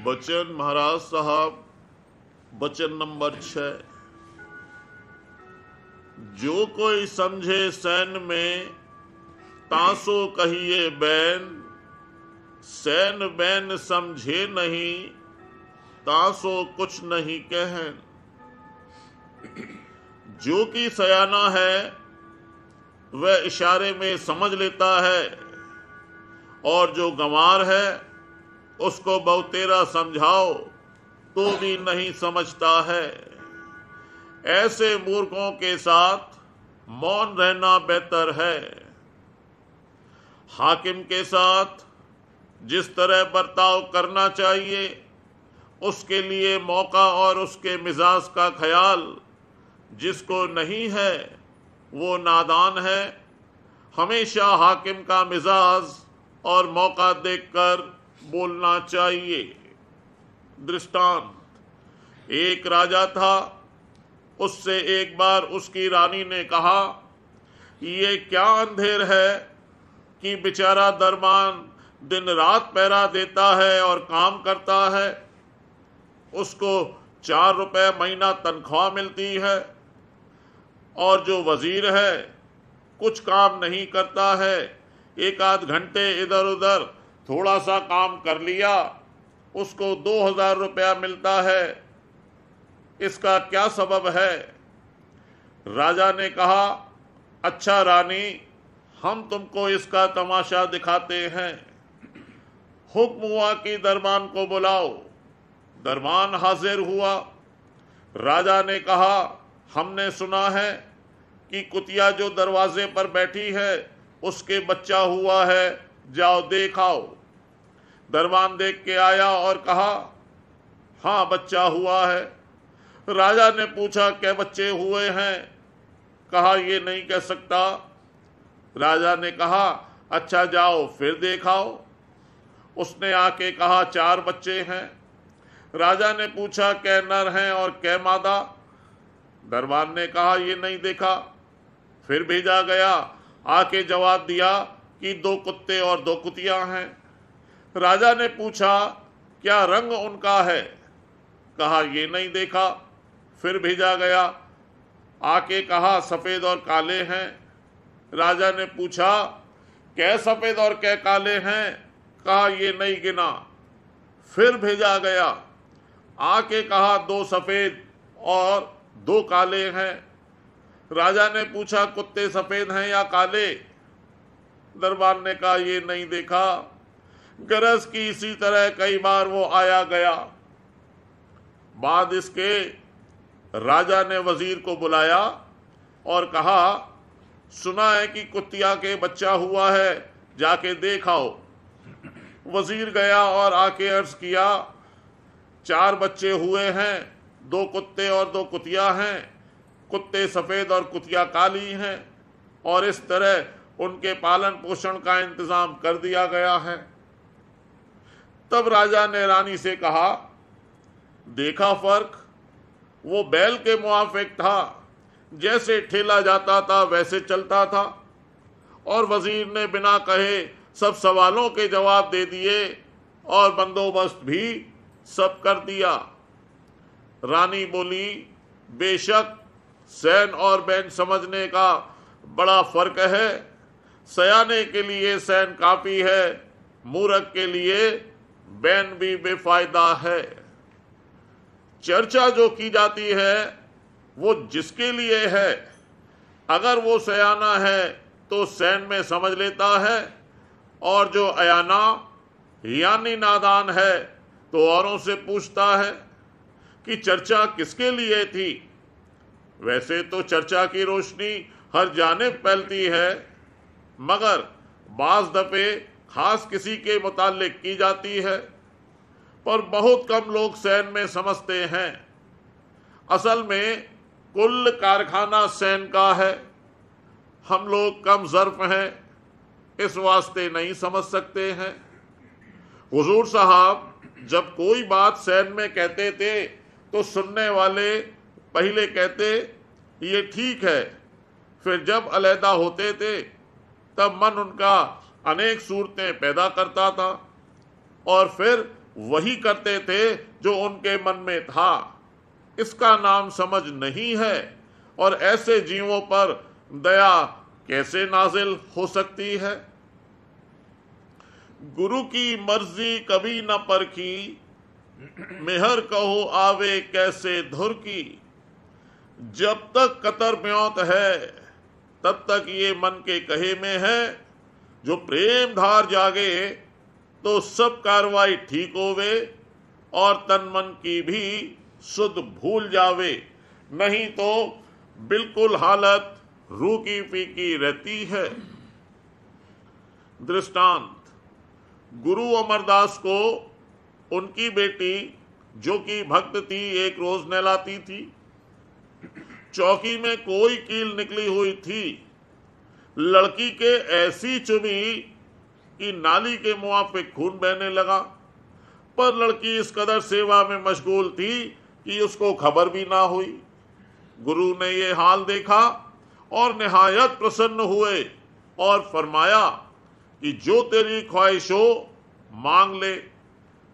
वचन महाराज साहब, वचन नंबर 6। जो कोई समझे सैन में, तासो कहिए बैन। सैन बैन समझे नहीं, तासो कुछ नहीं कहन। जो कि सयाना है वह इशारे में समझ लेता है, और जो गंवार है उसको बहुतेरा समझाओ तो भी नहीं समझता है। ऐसे मूर्खों के साथ मौन रहना बेहतर है। हाकिम के साथ जिस तरह बर्ताव करना चाहिए उसके लिए मौका और उसके मिजाज का ख्याल जिसको नहीं है वो नादान है। हमेशा हाकिम का मिजाज और मौका देखकर बोलना चाहिए। दृष्टांत, एक राजा था, उससे एक बार उसकी रानी ने कहा, ये क्या अंधेर है कि बेचारा दरबान दिन रात पहरा देता है और काम करता है। उसको 4 रुपए महीना तनख्वाह मिलती है, और जो वजीर है कुछ काम नहीं करता है। एक आध घंटे इधर उधर थोड़ा सा काम कर लिया, उसको 2000 रुपया मिलता है। इसका क्या सबब है? राजा ने कहा, अच्छा रानी, हम तुमको इसका तमाशा दिखाते हैं। हुक्म हुआ कि दरबान को बुलाओ। दरबान हाजिर हुआ। राजा ने कहा, हमने सुना है कि कुतिया जो दरवाजे पर बैठी है उसके बच्चा हुआ है, जाओ देख आओ। दरबान देख के आया और कहा, हाँ बच्चा हुआ है। राजा ने पूछा, क्या बच्चे हुए हैं? कहा, ये नहीं कह सकता। राजा ने कहा, अच्छा जाओ फिर देखाओ। उसने आके कहा, 4 बच्चे हैं। राजा ने पूछा, कै नर हैं और कै मादा? दरबान ने कहा, ये नहीं देखा। फिर भेजा गया, आके जवाब दिया कि 2 कुत्ते और 2 कुतियां हैं। राजा ने पूछा, क्या रंग उनका है? कहा, ये नहीं देखा। फिर भेजा गया, आके कहा, सफेद और काले हैं। राजा ने पूछा, कै सफेद और कै काले हैं? कहा, ये नहीं गिना। फिर भेजा गया, आके कहा, 2 सफेद और 2 काले हैं। राजा ने पूछा, कुत्ते सफेद हैं या काले? दरबार ने कहा, ये नहीं देखा। गरज की इसी तरह कई बार वो आया गया। बाद इसके राजा ने वजीर को बुलाया और कहा, सुना है कि कुतिया के बच्चा हुआ है, जाके देखाओ। वजीर गया और आके अर्ज किया, 4 बच्चे हुए हैं, 2 कुत्ते और 2 कुतिया हैं। कुत्ते सफेद और कुतिया काली हैं, और इस तरह उनके पालन पोषण का इंतजाम कर दिया गया है। तब राजा ने रानी से कहा, देखा फर्क? वो बैल के मुआफिक था, जैसे ठेला जाता था वैसे चलता था। और वजीर ने बिना कहे सब सवालों के जवाब दे दिए और बंदोबस्त भी सब कर दिया। रानी बोली, बेशक सैन और बैन समझने का बड़ा फर्क है। सयाने के लिए सैन काफी है, मूर्ख के लिए बैन भी बेफायदा है। चर्चा जो की जाती है वो जिसके लिए है, अगर वो सयाना है तो सैन में समझ लेता है, और जो अयाना यानी नादान है तो औरों से पूछता है कि चर्चा किसके लिए थी। वैसे तो चर्चा की रोशनी हर जानिब फैलती है, मगर बाज दफे खास किसी के मुताल्लिक की जाती है, पर बहुत कम लोग सैन में समझते हैं। असल में कुल कारखाना सैन का है। हम लोग कम ज़र्फ हैं, इस वास्ते नहीं समझ सकते हैं। हुजूर साहब जब कोई बात सैन में कहते थे तो सुनने वाले पहले कहते, ये ठीक है। फिर जब अलहदा होते थे तब मन उनका अनेक सूरतें पैदा करता था, और फिर वही करते थे जो उनके मन में था। इसका नाम समझ नहीं है, और ऐसे जीवों पर दया कैसे नाजिल हो सकती है। गुरु की मर्जी कभी न परखी, मेहर कहो आवे कैसे धुर की। जब तक कतर ब्योंत है तब तक ये मन के कहे में है। जो प्रेम धार जागे तो सब कार्रवाई ठीक होवे, और तन मन की भी सुध भूल जावे। नहीं तो बिल्कुल हालत रूकी फीकी रहती है। दृष्टांत, गुरु अमरदास को उनकी बेटी, जो कि भक्त थी, एक रोज नहलाती थी। चौकी में कोई कील निकली हुई थी। लड़की के ऐसी चुभी कि नाली के मुआफिक खून बहने लगा, पर लड़की इस कदर सेवा में मशगूल थी कि उसको खबर भी ना हुई। गुरु ने ये हाल देखा और निहायत प्रसन्न हुए और फरमाया कि जो तेरी ख्वाहिश हो मांग ले।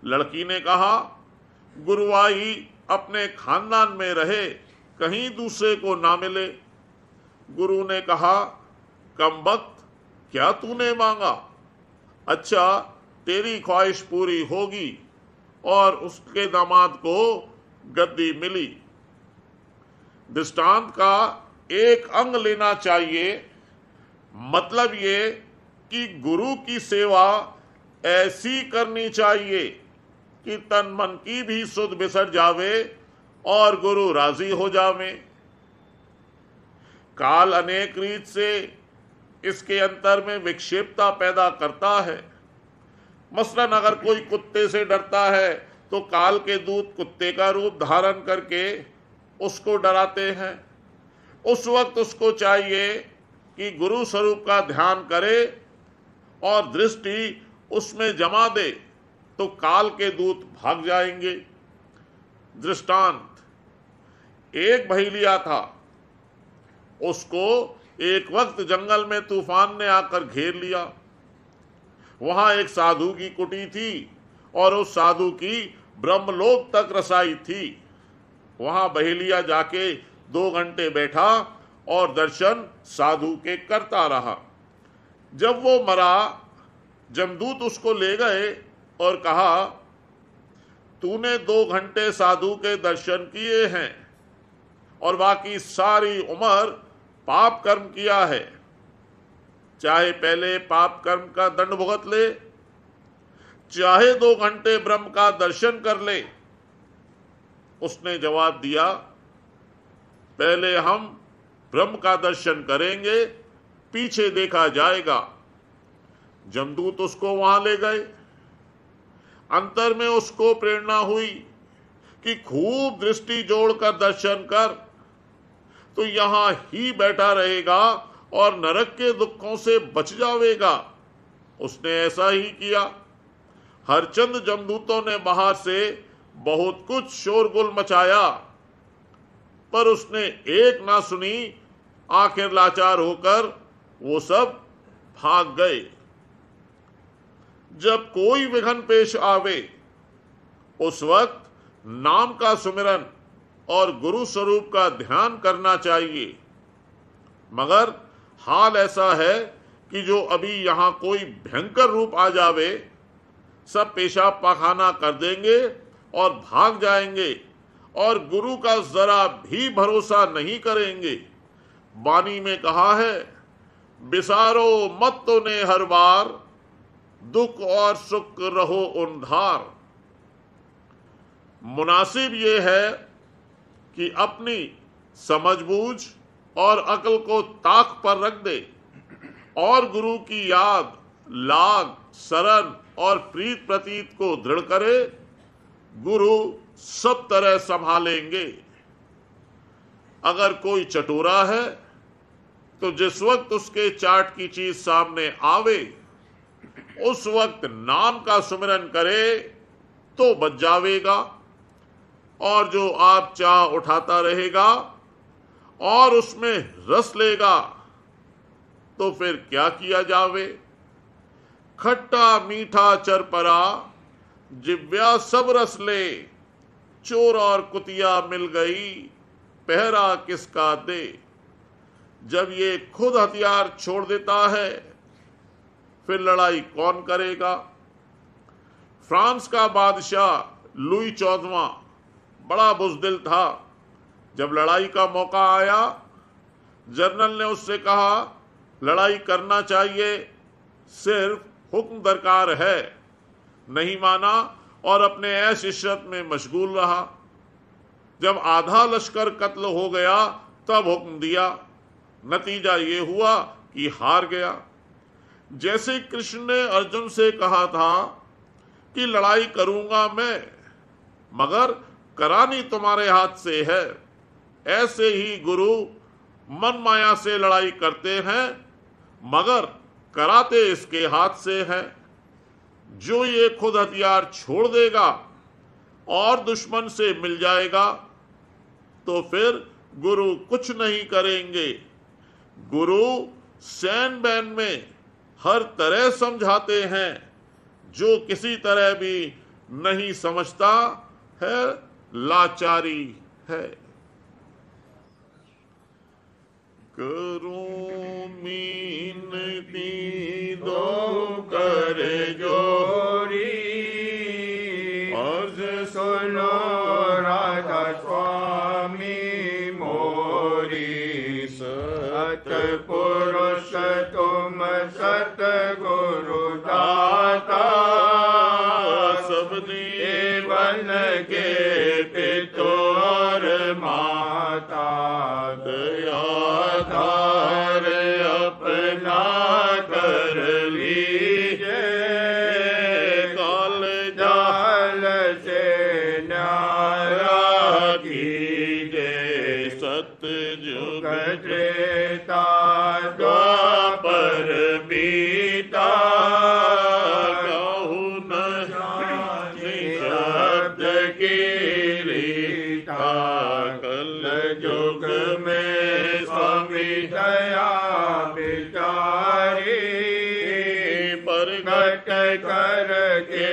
लड़की ने कहा, गुरुवाई अपने खानदान में रहे, कहीं दूसरे को ना मिले। गुरु ने कहा, कमबख्त, क्या तूने मांगा? अच्छा, तेरी ख्वाहिश पूरी होगी। और उसके दामाद को गद्दी मिली। दृष्टांत का एक अंग लेना चाहिए, मतलब ये कि गुरु की सेवा ऐसी करनी चाहिए कि तन मन की भी सुध बिसर जावे और गुरु राजी हो जावे। काल अनेक रीत से इसके अंतर में विक्षेपता पैदा करता है। मसलन अगर कोई कुत्ते से डरता है तो काल के दूत कुत्ते का रूप धारण करके उसको डराते हैं। उस वक्त उसको चाहिए कि गुरु स्वरूप का ध्यान करे और दृष्टि उसमें जमा दे, तो काल के दूत भाग जाएंगे। दृष्टांत, एक बहेलिया था। उसको एक वक्त जंगल में तूफान ने आकर घेर लिया। वहां एक साधु की कुटी थी और उस साधु की ब्रह्मलोक तक रसाई थी। वहां बहेलिया जाके 2 घंटे बैठा और दर्शन साधु के करता रहा। जब वो मरा, जमदूत उसको ले गए और कहा, तूने 2 घंटे साधु के दर्शन किए हैं और बाकी सारी उम्र पाप कर्म किया है, चाहे पहले पाप कर्म का दंड भुगत ले, चाहे 2 घंटे ब्रह्म का दर्शन कर ले। उसने जवाब दिया, पहले हम ब्रह्म का दर्शन करेंगे, पीछे देखा जाएगा। जमदूत उसको वहां ले गए। अंतर में उसको प्रेरणा हुई कि खूब दृष्टि जोड़कर दर्शन कर, तो यहां ही बैठा रहेगा और नरक के दुखों से बच जाएगा। उसने ऐसा ही किया। हरचंद जमदूतों ने बाहर से बहुत कुछ शोरगुल मचाया, पर उसने एक ना सुनी। आखिर लाचार होकर वो सब भाग गए। जब कोई विघ्न पेश आवे, उस वक्त नाम का सुमिरन और गुरु स्वरूप का ध्यान करना चाहिए। मगर हाल ऐसा है कि जो अभी यहां कोई भयंकर रूप आ जावे, सब पेशाब पाखाना कर देंगे और भाग जाएंगे और गुरु का जरा भी भरोसा नहीं करेंगे। वाणी में कहा है, बिसारो मत तो ने हर बार, दुख और सुख रहो उन धार। मुनासिब ये है कि अपनी समझबूझ और अक्ल को ताक पर रख दे और गुरु की याद, लाग, शरण और प्रीत प्रतीत को दृढ़ करे। गुरु सब तरह संभालेंगे। अगर कोई चटोरा है तो जिस वक्त उसके चाट की चीज सामने आवे, उस वक्त नाम का सुमिरन करे तो बच जावेगा। और जो आप चाह उठाता रहेगा और उसमें रस लेगा, तो फिर क्या किया जावे। खट्टा मीठा चरपरा, जिव्या सब रस ले, चोर और कुतिया मिल गई, पहरा किसका दे। जब ये खुद हथियार छोड़ देता है, फिर लड़ाई कौन करेगा। फ्रांस का बादशाह लुई 14वां बड़ा बुजदिल था। जब लड़ाई का मौका आया, जनरल ने उससे कहा, लड़ाई करना चाहिए, सिर्फ हुक्म दरकार है। नहीं माना और अपने ऐश इशरत में मशगूल रहा। जब आधा लश्कर कत्ल हो गया, तब हुक्म दिया। नतीजा ये हुआ कि हार गया। जैसे कृष्ण ने अर्जुन से कहा था कि लड़ाई करूंगा मैं, मगर करानी तुम्हारे हाथ से है, ऐसे ही गुरु मन माया से लड़ाई करते हैं, मगर कराते इसके हाथ से है। जो ये खुद हथियार छोड़ देगा और दुश्मन से मिल जाएगा, तो फिर गुरु कुछ नहीं करेंगे। गुरु सैन बैन में हर तरह समझाते हैं, जो किसी तरह भी नहीं समझता है लाचारी है। करूं मीनती दो कर जोरी, अर्ज सुनो राधा स्वामी मोरी। सतपुरुष तुम सतगुरु दाता, सबने बन के पितो और माता। दयाधार अपना कर लीजिए, काल जाल से न्यारा कीजिए। सतयुग त्रेता द्वापर बीता, कहूं न शब्द की रीता। कल युग में स्वामी दया बिचारी, प्रगट करके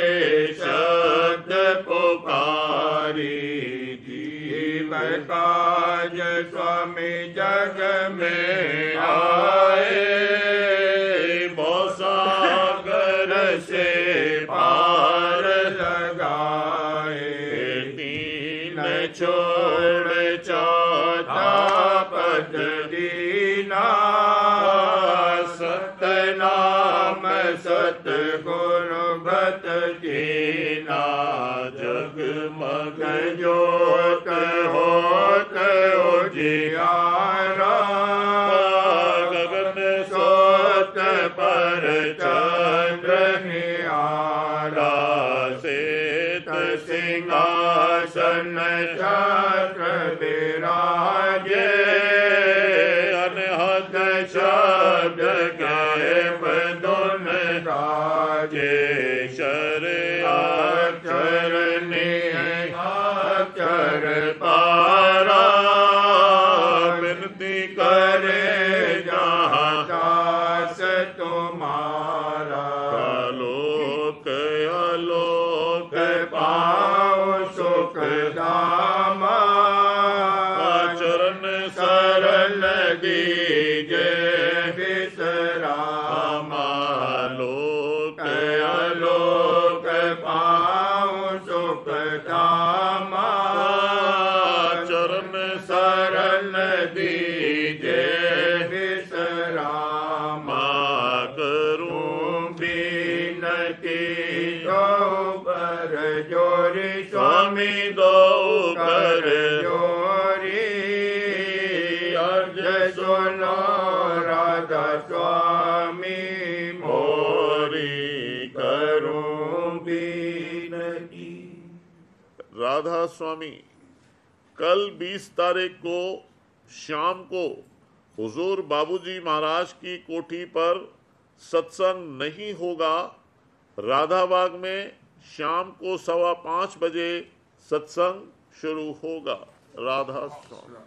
शब्द पुकारी। जीवन काज स्वामी जग में आए, भवसागर से पार लगाए। तीन छोड़ चौथा पद दीना, सतनाम सतगुरु भक्त कीना। जगमग ज्योत होत उजियारा, गगन सोत पर चंद्र निहारा। श्वेत सिंहासन चक्र विराजे, अनहद शब्द गैब धुन राजे। शर अक्षर अक्षर पारा, विनती करे जहाँ दास तुम्हारा। आलोक आलोक पाओ सुख धामा, चरण सरल दीजे विश्रामा। आलोक आलोक पाओ सुख धामा, चरण सरल दीजे विश्रामा। करूं बिनती दो कर जोरी, स्वामी दो कर जोरी। अर्ज सुनो राधा स्वामी मोरी, करूं बिनती। राधा स्वामी, कल 20 तारीख को शाम को हुजूर बाबूजी महाराज की कोठी पर सत्संग नहीं होगा। राधाबाग में शाम को 5:15 बजे सत्संग शुरू होगा। राधा स्वामी।